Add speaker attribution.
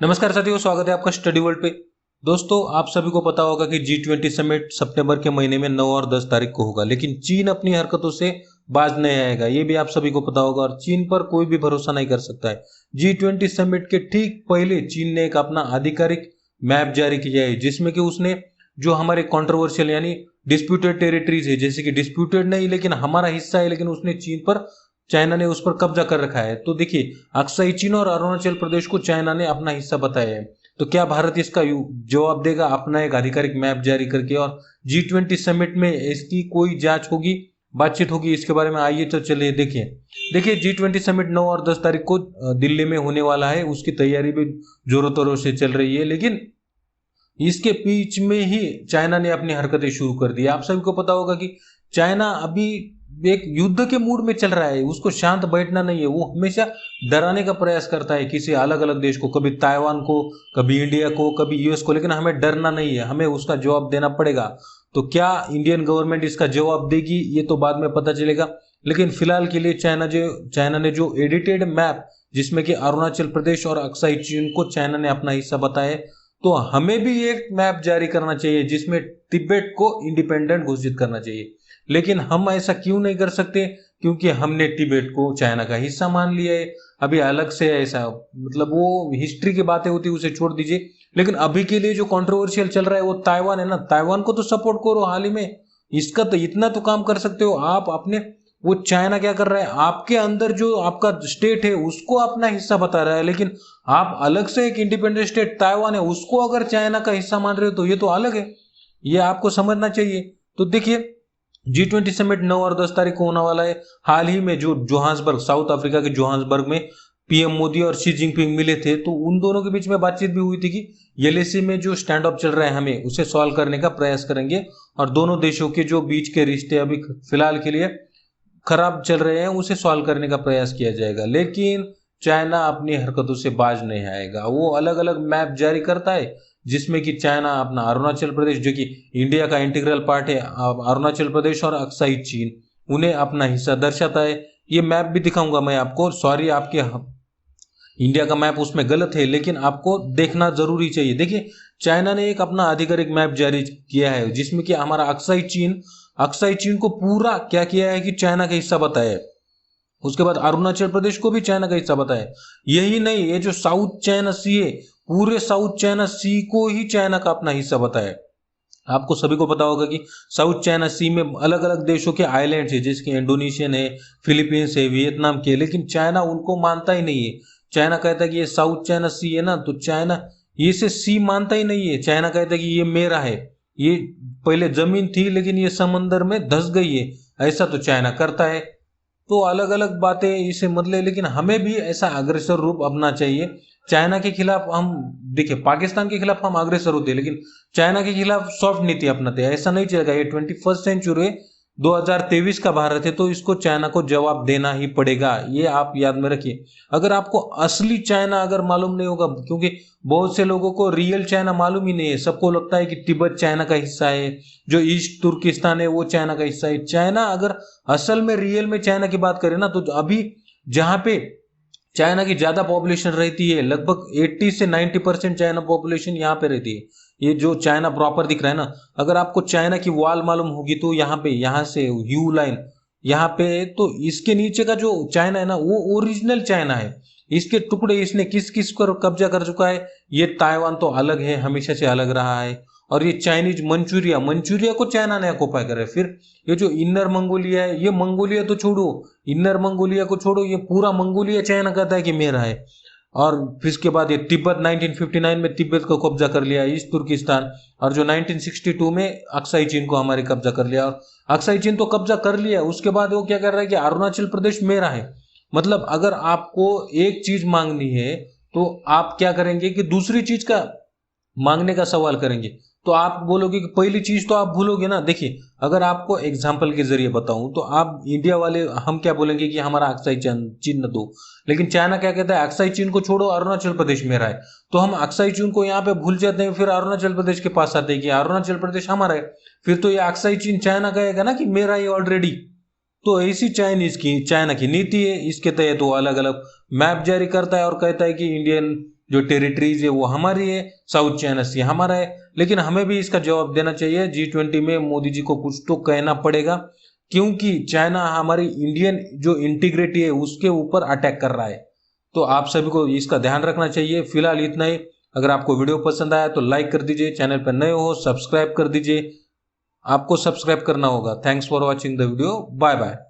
Speaker 1: नमस्कार साथियों, स्वागत है आपका स्टडी वर्ल्ड पे। दोस्तों, आप सभी को पता होगा कि G20 समिट सितंबर के महीने में 9 और 10 तारीख को होगा, लेकिन चीन अपनी हरकतों से बाज नहीं आएगा, ये भी आप सभी को पता होगा। और चीन पर कोई भी भरोसा नहीं कर सकता है। G20 समिट के ठीक पहले चीन ने एक अपना आधिकारिक मैप जारी किया है, जिसमें कि उसने जो हमारे कंट्रोवर्शियल यानी डिस्प्यूटेड टेरिटरीज है, जैसे कि डिस्प्यूटेड नहीं लेकिन हमारा हिस्सा है, लेकिन उसने चाइना ने उस पर कब्जा कर रखा है। तो देखिए, अक्साई चीन और अरुणाचल प्रदेश को चाइना ने अपना हिस्सा बताया है। तो क्या भारत इसका जवाब देगा अपना एक आधिकारिक मैप जारी करके? और G20 समिट में इसकी कोई जांच होगी, बातचीत होगी, इसके बारे में आइए तो चलिए देखिए G20 समिट 9 और 10 तारीख को दिल्ली में होने वाला है। उसकी तैयारी भी जोरों तोरों से चल रही है, लेकिन इसके बीच में ही चाइना ने अपनी हरकतें शुरू कर दी। आप सभी को पता होगा कि चाइना अभी एक युद्ध के मूड में चल रहा है। उसको शांत बैठना नहीं है, वो हमेशा डराने का प्रयास करता है किसी अलग अलग देश को, कभी ताइवान को, कभी इंडिया को, कभी यूएस को। लेकिन हमें डरना नहीं है, हमें उसका जवाब देना पड़ेगा। तो क्या इंडियन गवर्नमेंट इसका जवाब देगी, ये तो बाद में पता चलेगा। लेकिन फिलहाल के लिए चाइना ने जो एडिटेड मैप, जिसमें कि अरुणाचल प्रदेश और अक्साई चीन को चाइना ने अपना हिस्सा बताया, तो हमें भी एक मैप जारी करना चाहिए जिसमें तिब्बत को इंडिपेंडेंट घोषित करना चाहिए। लेकिन हम ऐसा क्यों नहीं कर सकते? क्योंकि हमने तिब्बत को चाइना का हिस्सा मान लिया है। अभी अलग से ऐसा, मतलब वो हिस्ट्री की बातें होती है, उसे छोड़ दीजिए। लेकिन अभी के लिए जो कंट्रोवर्शियल चल रहा है वो ताइवान है ना। ताइवान को तो सपोर्ट करो हाल ही में। इसका तो इतना तो काम कर सकते हो आप अपने। वो चाइना क्या कर रहा है, आपके अंदर जो आपका स्टेट है उसको अपना हिस्सा बता रहा है, लेकिन आप अलग से एक इंडिपेंडेंट स्टेट ताइवान है उसको अगर चाइना का हिस्सा मान रहे हो तो ये तो अलग है। ये आपको समझना चाहिए। तो देखिए, G20 समिट 9 और 10 तारीख को होने वाला है। हाल ही में जो जोहान्सबर्ग, साउथ अफ्रीका के जोहान्सबर्ग में पीएम मोदी और शी जिनपिंग मिले थे, तो उन दोनों के बीच में बातचीत भी हुई थी कि एलएसी में जो स्टैंड ऑफ चल रहा है हमें उसे सॉल्व करने का प्रयास करेंगे। और दोनों देशों के जो बीच के रिश्ते अभी फिलहाल के लिए खराब चल रहे हैं उसे सॉल्व करने का प्रयास किया जाएगा। लेकिन चाइना अपनी हरकतों से बाज नहीं आएगा। वो अलग अलग मैप जारी करता है, जिसमें कि चाइना अपना अरुणाचल प्रदेश, जो कि इंडिया का इंटीग्रल पार्ट है, अरुणाचल प्रदेश और अक्साई चीन, उन्हें अपना हिस्सा दर्शाता है। ये मैप भी दिखाऊंगा मैं आपको। सॉरी, आपके इंडिया का मैप उसमें गलत है, लेकिन आपको देखना जरूरी चाहिए। देखिए, चाइना ने एक अपना आधिकारिक मैप जारी किया है, जिसमें कि हमारा अक्साई चीन को पूरा क्या किया है कि चाइना का हिस्सा बताया है। उसके बाद अरुणाचल प्रदेश को भी चाइना का हिस्सा बताया है। यही नहीं, ये जो साउथ चाइना सी है, पूरे साउथ चाइना सी को ही चाइना का अपना हिस्सा बताया है। आपको सभी को पता होगा कि साउथ चाइना सी में अलग अलग देशों के आइलैंड्स है, जैसे कि इंडोनेशियन है, फिलीपींस है, वियतनाम के, लेकिन चाइना उनको मानता ही नहीं है। चाइना कहता है कि ये साउथ चाइना सी है ना, तो चाइना ये से सी मानता ही नहीं है। चाइना कहता है कि ये मेरा है, ये पहले जमीन थी लेकिन ये समंदर में धस गई है। ऐसा तो चाइना करता है। तो अलग अलग बातें इसे मतलब, लेकिन हमें भी ऐसा अग्रेसर रूप अपना चाहिए। चाइना के खिलाफ हम, देखिए, पाकिस्तान के खिलाफ हम अग्रेसर होते हैं, लेकिन चाइना के खिलाफ सॉफ्ट नीति अपनाते हैं। ऐसा नहीं चलेगा। ये 21st सेंचुरी है, 2023 का भारत है, तो इसको चाइना को जवाब देना ही पड़ेगा। ये आप याद में रखिए। अगर आपको असली चाइना अगर मालूम नहीं होगा, क्योंकि बहुत से लोगों को रियल चाइना मालूम ही नहीं है, सबको लगता है कि तिब्बत चाइना का हिस्सा है, जो ईस्ट तुर्किस्तान है वो चाइना का हिस्सा है। चाइना अगर असल में रियल में चाइना की बात करें ना, तो अभी जहां पे चाइना की ज्यादा पॉपुलेशन रहती है, लगभग 80 से 90% चाइना पॉपुलेशन यहाँ पे रहती है। ये जो चाइना प्रॉपर दिख रहा है ना, अगर आपको चाइना की वॉल मालूम होगी तो यहाँ पे, यहाँ से यू लाइन यहाँ पे, तो इसके नीचे का जो चाइना है ना, वो ओरिजिनल चाइना है। इसके टुकड़े इसने किस किस पर कब्जा कर चुका है। ये ताइवान तो अलग है, हमेशा से अलग रहा है। और ये चाइनीज मंचूरिया मंचूरिया को चाइना ने ऑक्युपाई करा है। फिर ये जो इनर मंगोलिया है, ये मंगोलिया तो छोड़ो, इनर मंगोलिया को छोड़ो, ये पूरा मंगोलिया चाइना कहता है कि मेरा है। और फिर इसके बाद ये तिब्बत, 1959 में तिब्बत को कब्जा कर लिया, ईस्ट तुर्किस्तान। और जो 1962 में अक्साई चीन को हमारे कब्जा कर लिया। और अक्साई चीन तो कब्जा कर लिया, उसके बाद वो क्या कर रहा है कि अरुणाचल प्रदेश मेरा है। मतलब अगर आपको एक चीज मांगनी है तो आप क्या करेंगे कि दूसरी चीज का मांगने का सवाल करेंगे। तो आप बोलोगे कि पहली चीज तो आप भूलोगे ना। देखिए, अगर आपको एग्जाम्पल के जरिए बताऊं तो आप इंडिया वाले, हम क्या बोलेंगे कि हमारा अक्साई चिन्ह दो। लेकिन चाइना क्या कहता है, अक्साई चीन को छोड़ो, अरुणाचल प्रदेश मेरा है। तो हम अक्साई चीन को यहाँ पे भूल जाते हैं, फिर अरुणाचल प्रदेश के पास आते हैं कि अरुणाचल प्रदेश हमारा है। फिर तो ये अक्साई चीन चाइना कहेगा ना कि मेरा ही ऑलरेडी। तो ऐसी चाइना की नीति है। इसके तहत वो अलग अलग मैप जारी करता है और कहता है कि इंडियन जो टेरिटरीज है वो हमारी है, साउथ चाइना सी हमारा है। लेकिन हमें भी इसका जवाब देना चाहिए। G20 में मोदी जी को कुछ तो कहना पड़ेगा, क्योंकि चाइना हमारी इंडियन जो इंटीग्रिटी है उसके ऊपर अटैक कर रहा है। तो आप सभी को इसका ध्यान रखना चाहिए। फिलहाल इतना ही। अगर आपको वीडियो पसंद आया तो लाइक कर दीजिए, चैनल पर नए हो सब्सक्राइब कर दीजिए। आपको सब्सक्राइब करना होगा। Thanks for watching the video. Bye bye.